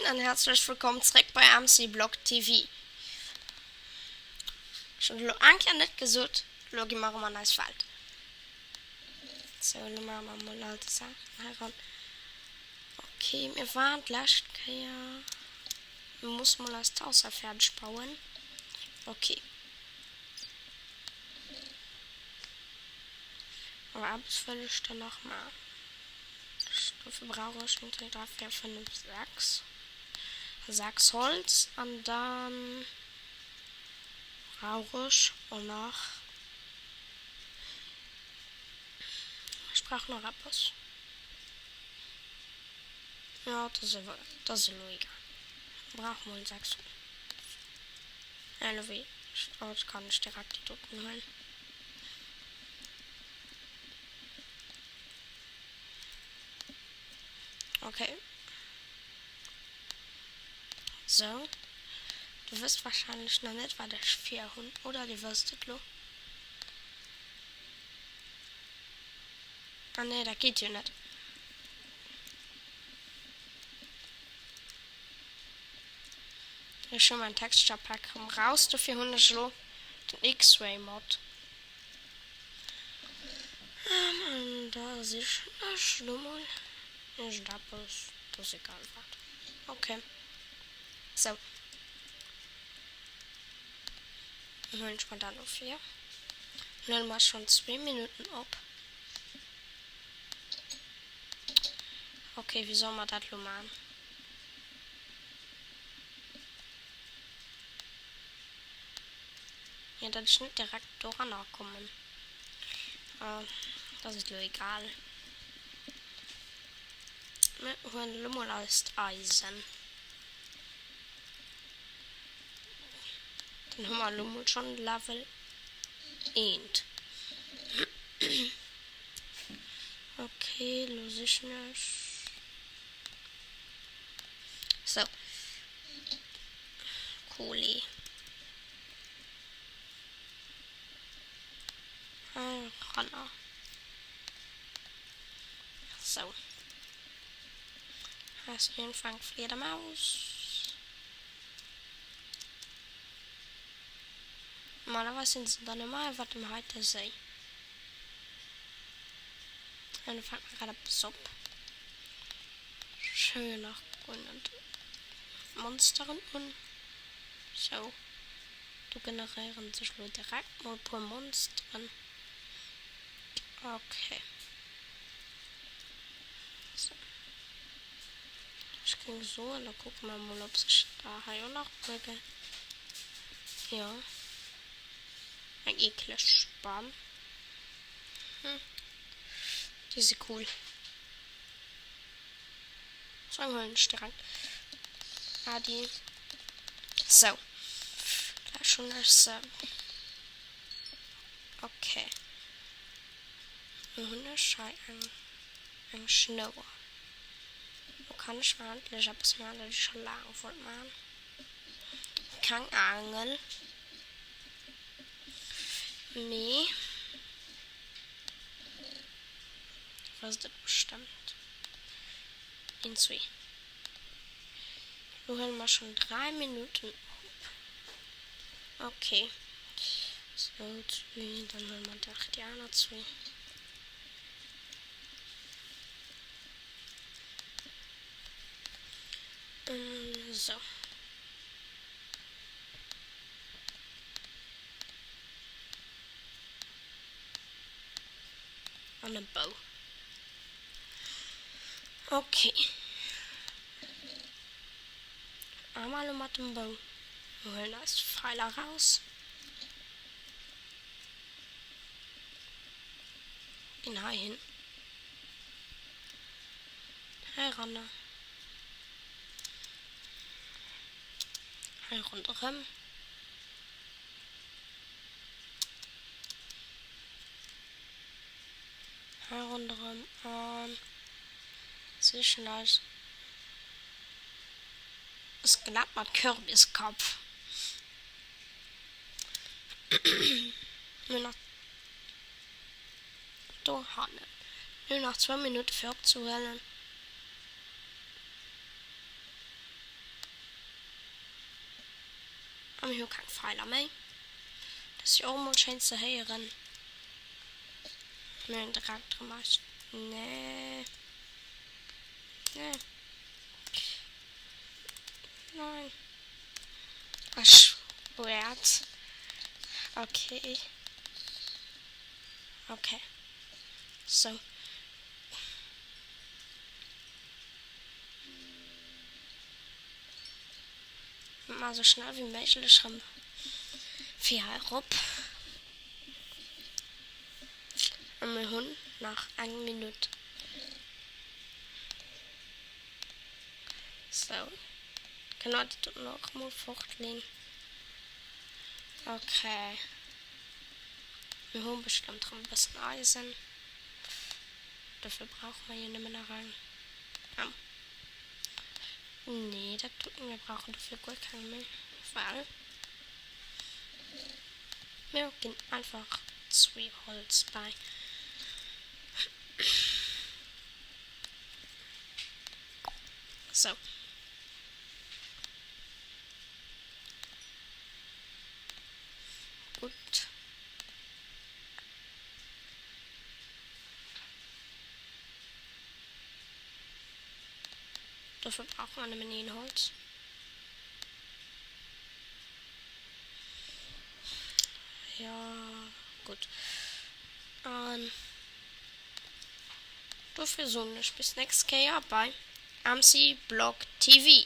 Moin und herzlich willkommen zurück bei MC Blog TV. Schon lange nicht gesucht, schau ich mal ein neues Feld. So, machen wir mal alte Sachen heran. Okay, wir waren gleich, ja. Wir müssen mal das Haus fertig bauen. Okay. Aber abends will ich dann noch mal. Dafür brauche ich dafür 5 Sachs Holz und dann brauche ich auch noch. Ich brauche noch etwas. Ja, das ist egal. Brauchen wir 6. LW. Ich kann nicht direkt die Toten holen. Okay. So. Du wirst wahrscheinlich noch nicht, weil der 400 oder die wirst du. Ah ne, da geht ja nicht. Hier ist schon mein Texture-Pack. Komm raus, du 400 Schlo. Den X-Ray-Mod. Da ist ein Schlummel. Ich glaube, das ist egal. Okay. So. Dann holen wir da noch 4. Und dann mal schon 2 Minuten ab. Okay, wie soll man das machen? Ja, das ist nicht direkt durchkommen. Das ist nur egal. Wir holen Lummel aus Eisen. Dann haben wir Lummel schon Level 1. Okay, los ich nicht. So. Kohle. Ranner. So. Hast du den Fang Fledermaus? Normalerweise sind sie dann immer was im Heute See. Und dann fangen wir gerade ab. Schön nach und Monstern und so. Du generieren sich nur direkt mal pro Monstern. Okay. So. Ich ging so und dann gucken wir mal, ob sich da auch noch bringe. Ja. Ein ekler Spann. Die ist cool. So, wir holen direkt. Die. So. Da schon ist. Okay. Ein Schnauer. Du kannst mal endlich etwas machen, das ich schon lange wollte machen. Kein Angel. Nee. Was ist das bestimmt? In 2. Du hören wir schon 3 Minuten. Okay. So, 2. Dann hören wir doch die anderen 2. So. An den Bau. Okay. Einmal mit dem Bau. Wir holen das Pfeiler raus. Hinein. Heran. Rundherum. Rundherum an. Zwischen das Skelett mit Kürbiskopf. Nur noch durchhalten. Nur noch 2 Minuten für abzuhellen. Haben wir hier keinen Pfeiler mehr. Das ist ja auch mal schön zu hören. Nein, direkt drin machst. Nee. Nee. Nein. Ach, weird. Okay. Okay. So. Mal so schnell wie möglich rum. 4 Euro. Und wir haben nach 1 Minute. So. Genau, die tut noch mal fortlegen. Okay. Wir haben bestimmt ein bisschen Eisen. Dafür brauchen wir hier nicht mehr rein. Ja. Nee, das tut wir brauchen dafür gut keinen mehr. Weil wir gehen einfach 2 Holz bei. So. Gut. Dafür braucht man eine Menge Holz. Ja, gut. Dafür so nicht bis nächstes Jahr bei MC Blog TV.